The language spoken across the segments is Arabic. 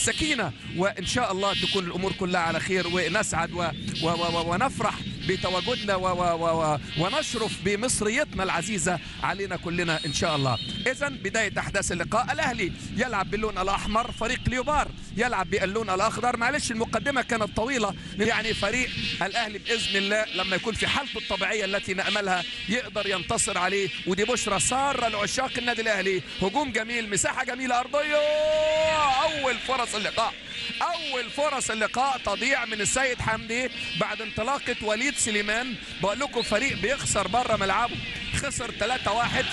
بالسكينة، وإن شاء الله تكون الأمور كلها على خير، ونسعد ونفرح بتواجدنا ونشرف بمصريتنا العزيزة علينا كلنا إن شاء الله. إذن بداية أحداث اللقاء، الأهلي يلعب باللون الأحمر، فريق ليوبار يلعب باللون الأخضر. معلش المقدمة كانت طويلة، يعني فريق الأهلي بإذن الله لما يكون في حالته الطبيعية التي نأملها يقدر ينتصر عليه، ودي بشرى سارة لعشاق النادي الأهلي. هجوم جميل، مساحة جميلة أرضية، أول فرص اللقاء تضيع من السيد حمدي بعد انطلاقة وليد سليمان. بقول لكم فريق بيخسر بره ملعبه، خسر 3-1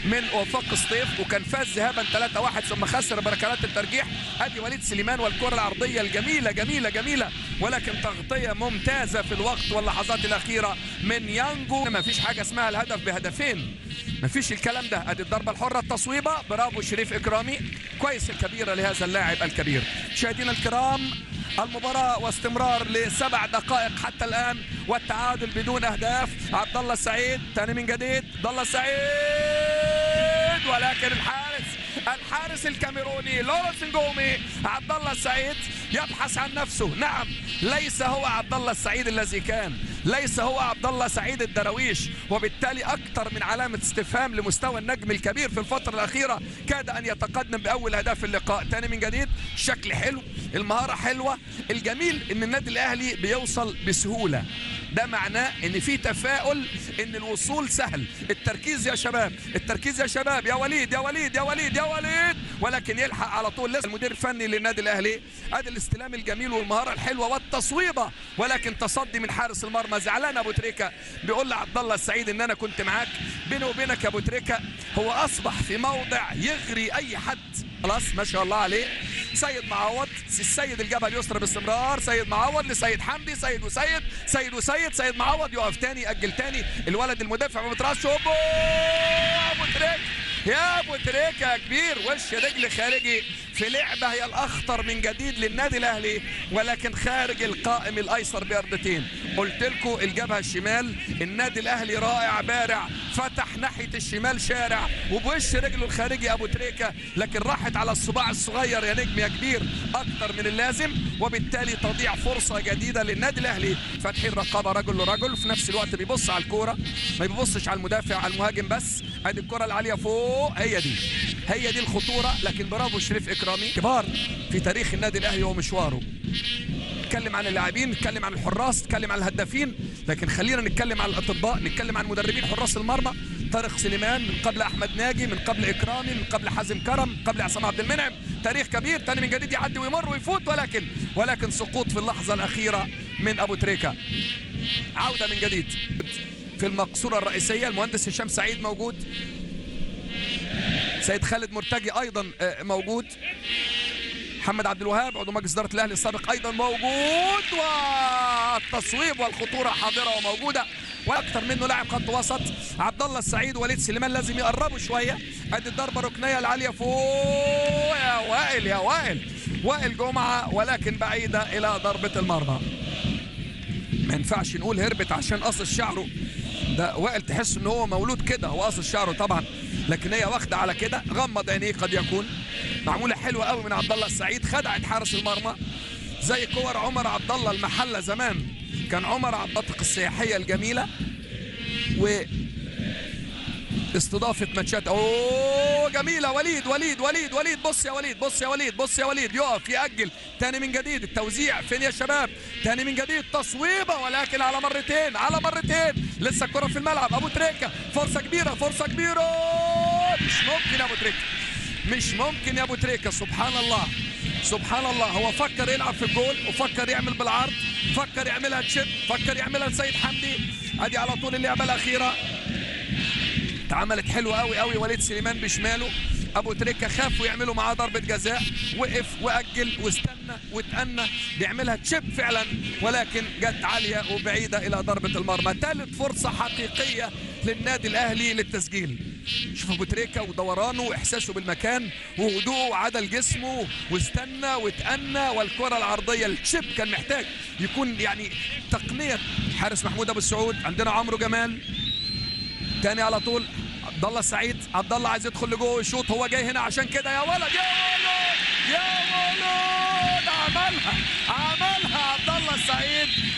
من وفاق سطيف، وكان فاز ذهابا 3-1 ثم خسر بركلات الترجيح. ادي وليد سليمان والكرة العرضية الجميلة جميلة جميلة، ولكن تغطية ممتازة في الوقت واللحظات الأخيرة من يانجو. ما فيش حاجة اسمها الهدف بهدفين، ما فيش الكلام ده. ادي الضربة الحرة، التصويبة، برافو شريف إكرامي، كويس الكبيرة لهذا اللاعب الكبير. مشاهدينا الكرام، المباراة واستمرار ل7 دقائق حتى الآن، والتعادل بدون أهداف. عبد الله السعيد تاني من جديد، عبد الله السعيد، ولكن الحارس الكاميروني لورنس نجومي. عبد الله السعيد يبحث عن نفسه، نعم، ليس هو عبد الله السعيد الذي كان، ليس هو عبد الله سعيد الدرويش، وبالتالي أكثر من علامة استفهام لمستوى النجم الكبير في الفترة الأخيرة. كاد أن يتقدم بأول أهداف اللقاء. تاني من جديد، الشكل حلو، المهارة حلوة، الجميل إن النادي الأهلي بيوصل بسهولة، ده معناه إن في تفاؤل إن الوصول سهل. التركيز يا شباب، التركيز يا شباب، يا وليد يا وليد يا وليد يا وليد، ولكن يلحق على طول. لسه المدير الفني للنادي الأهلي، ادي الاستلام الجميل والمهارة الحلوة والتصويبة، ولكن تصدي من حارس المرمى. زعلان ابو تريكة بيقول لعبد الله السعيد ان انا كنت معاك. بيني وبينك يا ابو تريكة، هو اصبح في موضع يغري اي حد، خلاص ما شاء الله عليه. سيد معوض، السيد الجبهة اليسرى باستمرار، سيد معوض لسيد حمدي، سيد سيد معوض يقف تاني، يأجل تاني، الولد المدافع ما بترقصش. ابو تريكة يا ابو تريكة يا كبير، وش رجل خارجي في لعبة هي الأخطر من جديد للنادي الأهلي، ولكن خارج القائم الأيسر بأردتين. قلت لكم الجبهة الشمال النادي الأهلي رائع بارع، فتح ناحية الشمال شارع وبوش رجله الخارجي أبو تريكة، لكن راحت على الصباع الصغير يا نجم يا كبير أكتر من اللازم، وبالتالي تضيع فرصة جديدة للنادي الأهلي. فاتحين رقابة رجل لرجل، في نفس الوقت بيبص على الكورة، ما بيبصش على المدافع على المهاجم بس. ادي الكرة العالية فوق، هي دي الخطورة. لكن برافو شريف إكرامي، كبار في تاريخ النادي الأهلي ومشواره. نتكلم عن اللاعبين، نتكلم عن الحراس، نتكلم عن الهدافين، لكن خلينا نتكلم عن الأطباء، نتكلم عن مدربين حراس المرمى. طارق سليمان من قبل أحمد ناجي، من قبل إكرامي، من قبل حازم كرم، من قبل عصام عبد المنعم، تاريخ كبير. تاني من جديد يعدي ويمر ويفوت، ولكن سقوط في اللحظة الأخيرة من أبو تريكة. عودة من جديد في المقصورة الرئيسية، المهندس هشام سعيد موجود، سيد خالد مرتجي أيضا موجود، محمد عبد الوهاب عضو مجلس إدارة الأهلي السابق أيضا موجود، والتصويب والخطورة حاضرة وموجودة، واكثر منه لاعب خط وسط عبد الله السعيد ووليد سليمان لازم يقربوا شويه. ادي الضربه ركنيه العاليه فوق، يا وائل جمعه، ولكن بعيده الى ضربه المرمى. ما ينفعش نقول هربت عشان قص شعره، ده وائل تحس ان هو مولود كده، هو قص شعره طبعا، لكن هي واخده على كده، غمض عينيه قد يكون. معموله حلوه قوي من عبد الله السعيد، خدعت حارس المرمى زي كور عمر عبد الله المحله زمان. كان عمر عبد المناطق السياحيه الجميله واستضافه ماتشات. اوه جميله، وليد بص يا وليد، يقف يأجل تاني من جديد. التوزيع فين يا شباب؟ تاني من جديد، تصويبه ولكن على مرتين. لسه الكره في الملعب. ابو تريكة فرصه كبيره، مش ممكن يا ابو تريكة. سبحان الله، هو فكر يلعب في الجول وفكر يعمل بالعرض، فكر يعملها تشيب، فكر يعملها لسيد حمدي. ادي على طول اللعبه الاخيره اتعملت حلوه قوي. وليد سليمان بشماله، ابو تريكة خاف ويعملوا معاه ضربه جزاء، وقف واجل واستنى واتأنى، بيعملها تشيب فعلا، ولكن جت عاليه وبعيده الى ضربه المرمى. ثالث فرصه حقيقيه للنادي الاهلي للتسجيل. شوف ابو تريكة ودورانه واحساسه بالمكان وهدوءه وعدل جسمه واستنى واتأنى، والكره العرضيه التشيب كان محتاج يكون يعني تقنيه. حارس محمود ابو السعود، عندنا عمرو جمال تاني على طول. عبد الله السعيد، عبد الله عايز يدخل لجوه يشوط، هو جاي هنا عشان كده. يا ولد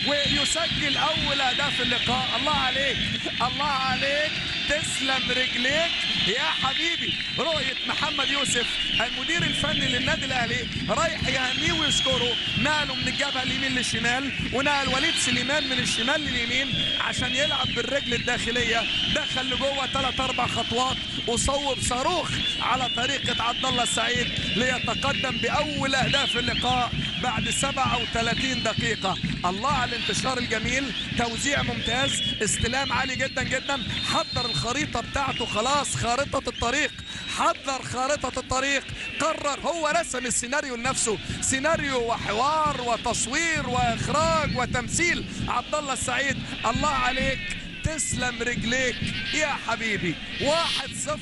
ويسجل اول اهداف اللقاء. الله عليك، الله عليك، تسلم رجليك يا حبيبي. رؤية محمد يوسف المدير الفني للنادي الاهلي رايح يهنيه ويشكره، نقله من الجبهه اليمين للشمال، ونقل وليد سليمان من الشمال لليمين عشان يلعب بالرجل الداخليه، دخل لجوه 3-4 خطوات وصوب صاروخ على طريقه عبد الله السعيد ليتقدم باول اهداف اللقاء بعد 37 دقيقه. الله على الانتشار الجميل، توزيع ممتاز، استلام عالي جدا جدا، حضر الخريطه بتاعته خلاص، خارطه الطريق، حضر خارطه الطريق، قرر، هو رسم السيناريو لنفسه، سيناريو وحوار وتصوير واخراج وتمثيل عبد الله السعيد. الله عليك، تسلم رجليك يا حبيبي. 1-0.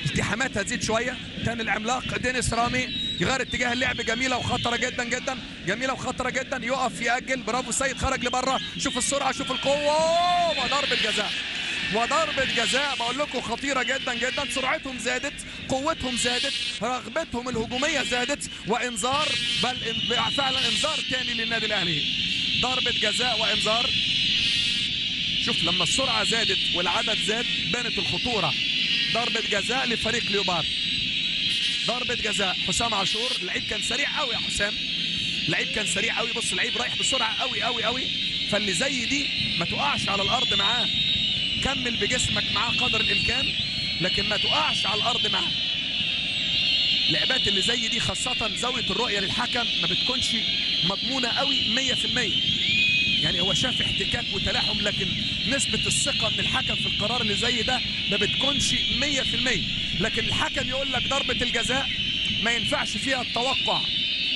التحامات هتزيد شويه. تاني العملاق دينيس رامي يغير اتجاه اللعب، جميله وخطره جدا جدا، جميله وخطره جدا، يقف يأجل، برافو سيد، خرج لبره، شوف السرعه، شوف القوه، وضربه جزاء، وضربه جزاء بقول لكم خطيره جدا جدا. سرعتهم زادت، قوتهم زادت، رغبتهم الهجوميه زادت، وانذار، بل فعلا انذار تاني للنادي الاهلي. ضربه جزاء وانذار. شوف لما السرعه زادت والعدد زاد بانت الخطوره. ضربه جزاء لفريق ليوبار، ضربه جزاء. حسام عاشور، اللعيب كان سريع قوي يا حسام، اللعيب كان سريع قوي، بص اللعيب رايح بسرعه قوي قوي قوي، فاللي زي دي ما تقعش على الارض معاه، كمل بجسمك معاه قدر الامكان لكن ما تقعش على الارض معاه. لعبات اللي زي دي خاصه زاويه الرؤيه للحكم ما بتكونش مضمونه قوي 100%، يعني هو شاف احتكاك وتلاحم لكن نسبه الثقه من الحكم في القرار اللي زي ده ما بتكونش 100%. لكن الحكم يقول لك ضربه الجزاء ما ينفعش فيها التوقع،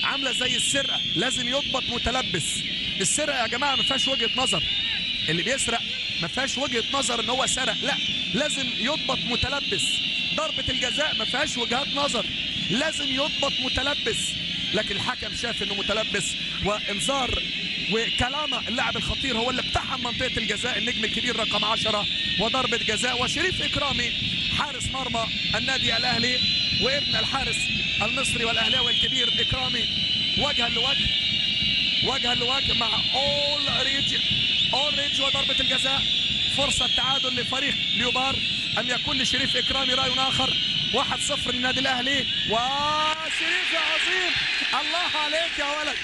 عامله زي السرقه، لازم يضبط متلبس. السرقه يا جماعه ما فيهاش وجهه نظر، اللي بيسرق ما فيهاش وجهه نظر ان هو سرق، لا لازم يضبط متلبس. ضربه الجزاء ما فيهاش وجهات نظر، لازم يضبط متلبس، لكن الحكم شاف انه متلبس وانذار. وكلامه اللاعب الخطير هو اللي اقتحم منطقه الجزاء، النجم الكبير رقم 10، وضربه جزاء. وشريف اكرامي حارس مرمى النادي الاهلي وابن الحارس المصري والاهلاوي الكبير اكرامي، وجها لوجه، وجها لوجه مع اولريدج وضربه الجزاء. فرصه تعادل لفريق ليوبار، ام يكون لشريف اكرامي راي اخر. 1-0 للنادي الاهلي. وشريف يا عظيم، الله عليك يا ولد،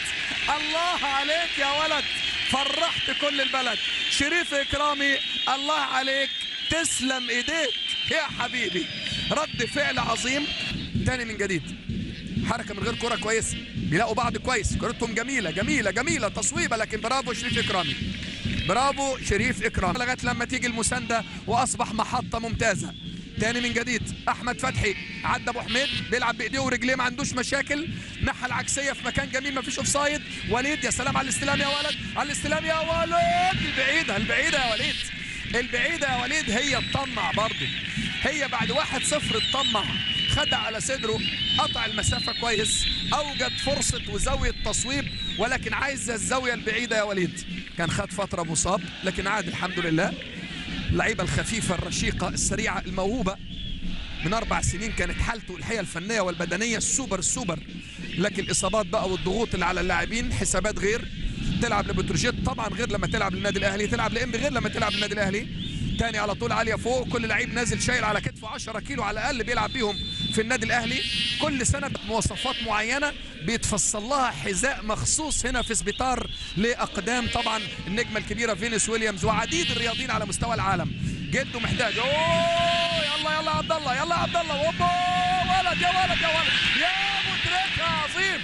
الله عليك يا ولد، فرحت كل البلد. شريف اكرامي الله عليك، تسلم ايديك يا حبيبي، رد فعل عظيم. تاني من جديد، حركه من غير كره كويسه، بيلاقوا بعض كويس، كرتهم جميله جميله جميله، تصويبه، لكن برافو شريف اكرامي، برافو شريف اكرامي لغايه لما تيجي المسانده واصبح محطه ممتازه. تاني من جديد، احمد فتحي عدى ابو حميد، بيلعب بايديه ورجليه ما عندوش مشاكل، الناحيه العكسيه في مكان جميل ما فيش اوفسايد. وليد، يا سلام على الاستلام يا ولد، على الاستلام يا ولد، البعيده البعيده يا وليد، البعيده يا وليد. هي تطمع برضه، هي بعد 1-0 تطمع، خدع على صدره، قطع المسافه كويس، اوجد فرصه وزاويه تصويب، ولكن عايز الزاويه البعيده يا وليد. كان خد فتره مصاب لكن عاد الحمد لله. اللعيبه الخفيفه الرشيقه السريعه الموهوبه، من 4 سنين كانت حالته الحقيقه الفنيه والبدنيه السوبر، لكن الاصابات بقى والضغوط اللي على اللاعبين، حسابات غير، تلعب لبتروجيت طبعا غير لما تلعب للنادي الاهلي، تلعب لإنبي غير لما تلعب للنادي الاهلي. تاني على طول عاليه فوق، كل لعيب نازل شايل على كتفه 10 كيلو على الاقل بيلعب بيهم في النادي الاهلي. كل سنه بمواصفات معينه بيتفصل لها حذاء مخصوص هنا في سبيطار لاقدام طبعا النجمه الكبيره فينيس ويليامز وعديد الرياضيين على مستوى العالم. جده محتاج، يلا يلا عبد الله، يلا عبد الله، ولد يا ولد يا ولد يا ابو تريكه عظيم،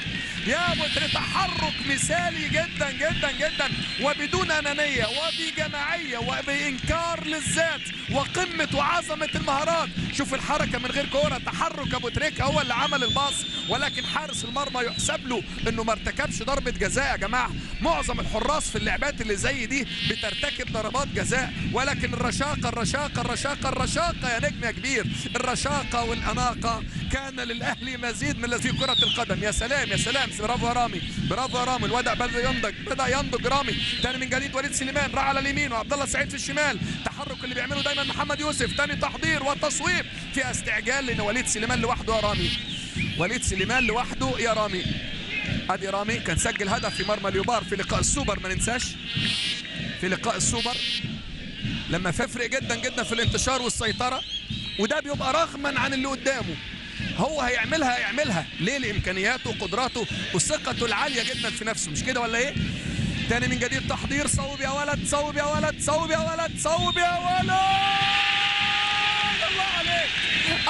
يا ابو تريكه، تحرك مثالي جدا جدا جدا، وبدون انانيه وبجماعيه وبانكار للذات وقمه وعظمه المهارات. شوف الحركه من غير كوره، تحرك ابو تريكه هو اللي عمل الباص، ولكن حارس المرمى يحسب له انه ما ارتكبش ضربه جزاء. يا جماعه معظم الحراس في اللعبات اللي زي دي بترتكب ضربات جزاء، ولكن الرشاقه الرشاقه الرشاقه الرشاقه يا نجم يا كبير، الرشاقه والاناقه كان للاهلي مزيد من الذي في كره القدم. يا سلام يا سلام، برافو يا رامي، برافو يا رامي، الوضع بدا ينضج رامي. تاني من جديد وليد سليمان راح على اليمين وعبد الله السعيد في الشمال، تحرك اللي بيعمله دايما محمد يوسف. تاني تحضير وتصويب، فيها استعجال لان وليد سليمان لوحده يا رامي، وليد سليمان لوحده يا رامي. ادي رامي كان سجل هدف في مرمى اليوبار في لقاء السوبر، ما ننساش في لقاء السوبر لما فافرق جدا جدا في الانتشار والسيطرة، وده بيبقى رغما عن اللي قدامه. هو هيعملها ليه؟ لامكانياته وقدراته وثقته العالية جدا في نفسه، مش كده ولا ايه؟ تاني من جديد تحضير، صوب يا ولد، صوب يا ولد، صوب يا ولد، صوب يا ولد. الله عليك،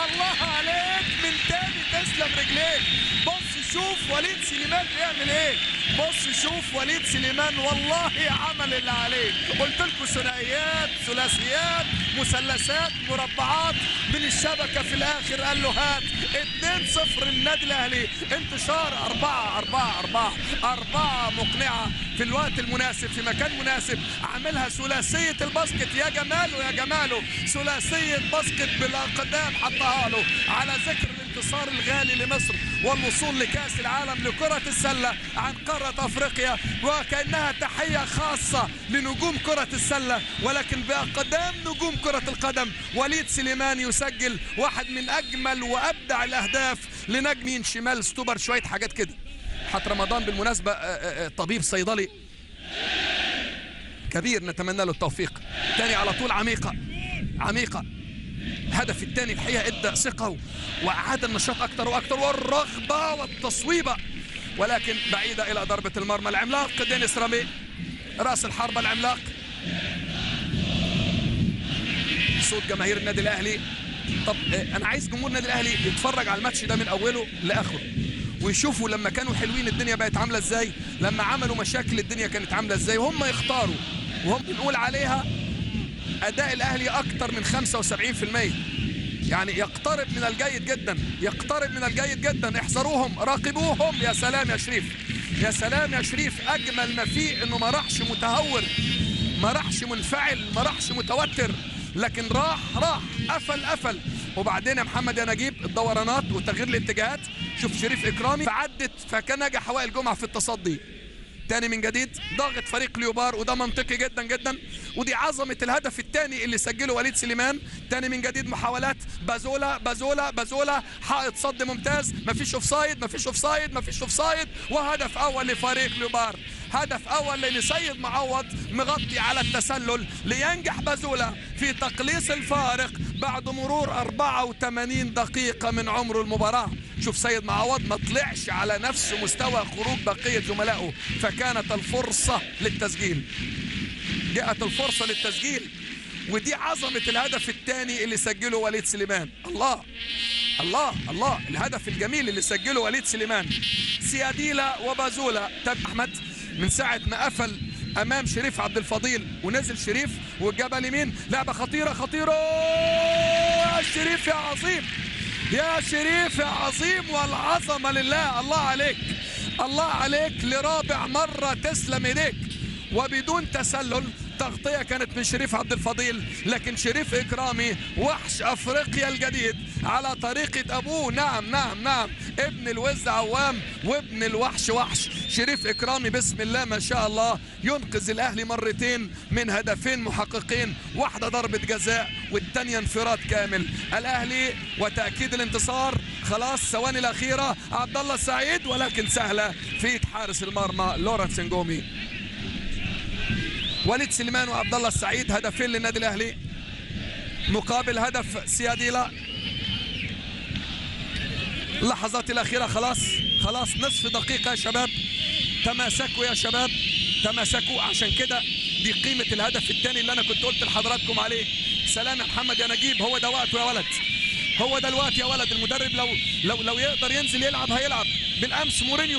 الله عليك، من تاني تسلم رجليك. بص شوف وليد سليمان بيعمل ايه، بص شوف وليد سليمان والله عمل اللي عليه. قلت لكم ثنائيات، ثلاثيات، مثلثات، مربعات من الشبكه، في الاخر قال له هات 2-0 النادي الاهلي. انتشار 4 مقنعه في الوقت المناسب في مكان مناسب، عاملها ثلاثيه الباسكت. يا جماله يا جماله، ثلاثيه باسكت بالاقدام حطها له على ذكر الانتصار الغالي لمصر والوصول لكأس العالم لكرة السلة عن قارة أفريقيا، وكأنها تحية خاصة لنجوم كرة السلة ولكن بأقدام نجوم كرة القدم. وليد سليمان يسجل واحد من أجمل وأبدع الأهداف لنجمين شمال ستوبر. شوية حاجات كده. حتى رمضان بالمناسبة طبيب صيدلي كبير، نتمنى له التوفيق. تاني على طول عميقة عميقة. الهدف الثاني الحقيقة ادى ثقة وأعاد النشاط أكثر وأكثر والرغبة والتصويبة، ولكن بعيدة إلى ضربة المرمى. العملاق دينيس رامي رأس الحربة العملاق. صوت جماهير النادي الأهلي. طب أنا عايز جمهور النادي الأهلي يتفرج على الماتش ده من أوله لآخره ويشوفوا لما كانوا حلوين الدنيا بقت عاملة إزاي، لما عملوا مشاكل الدنيا كانت عاملة إزاي، وهم يختاروا وهم بنقول عليها أداء الأهلي أكتر من 75%، يعني يقترب من الجيد جدا، يقترب من الجيد جدا. احذروهم، راقبوهم. يا سلام يا شريف، يا سلام يا شريف. أجمل ما فيه إنه ما راحش متهور، ما راحش منفعل، ما راحش متوتر، لكن راح قفل. وبعدين يا محمد يا نجيب الدورانات وتغيير الاتجاهات. شوف شريف إكرامي فعدت، فكان نجح وائل جمعة في التصدي. تاني من جديد ضاغط فريق ليوبار، وده منطقي جدا جدا، ودي عظمة الهدف الثاني اللي سجله وليد سليمان. تاني من جديد محاولات بازولا، حائط صد ممتاز، مفيش اوفسايد، وهدف اول لفريق ليوبار. هدف اول لسيد معوض مغطي على التسلل لينجح بازولا في تقليص الفارق بعد مرور 84 دقيقة من عمر المباراة. شوف سيد معوض ما طلعش على نفس مستوى خروج بقية زملائه، فكانت الفرصة للتسجيل، جاءت الفرصة للتسجيل، ودي عظمة الهدف الثاني اللي سجله وليد سليمان. الله الهدف الجميل اللي سجله وليد سليمان. سياديلا وبازولا. أحمد من ساعة ما قفل أمام شريف عبد الفضيل ونزل شريف والجبهة اليمين، لعبة خطيرة يا شريف يا عظيم، يا شريف يا عظيم، والعظمة لله. الله عليك لرابع مرة، تسلم ايديك وبدون تسلل. تغطية كانت من شريف عبد الفضيل، لكن شريف إكرامي وحش أفريقيا الجديد على طريقة أبوه. نعم ابن الوز عوام وابن الوحش وحش. شريف إكرامي بسم الله ما شاء الله ينقذ الأهلي مرتين من هدفين محققين، واحدة ضربة جزاء والتانية انفراد كامل. الأهلي وتأكيد الانتصار. خلاص ثواني الأخيرة، عبد الله السعيد، ولكن سهلة في ايد حارس المرمى لورنس نجومي. وليد سليمان وعبد الله السعيد هدفين للنادي الاهلي مقابل هدف سياديلا. اللحظات الاخيره، خلاص نصف دقيقه يا شباب. تماسكوا يا شباب، تماسكوا. عشان كده دي قيمه الهدف الثاني اللي انا كنت قلت لحضراتكم عليه. سلام يا محمد يا نجيب، هو ده وقته يا ولد، هو ده الوقت يا ولد. المدرب لو يقدر ينزل يلعب هيلعب. بالامس مورينيو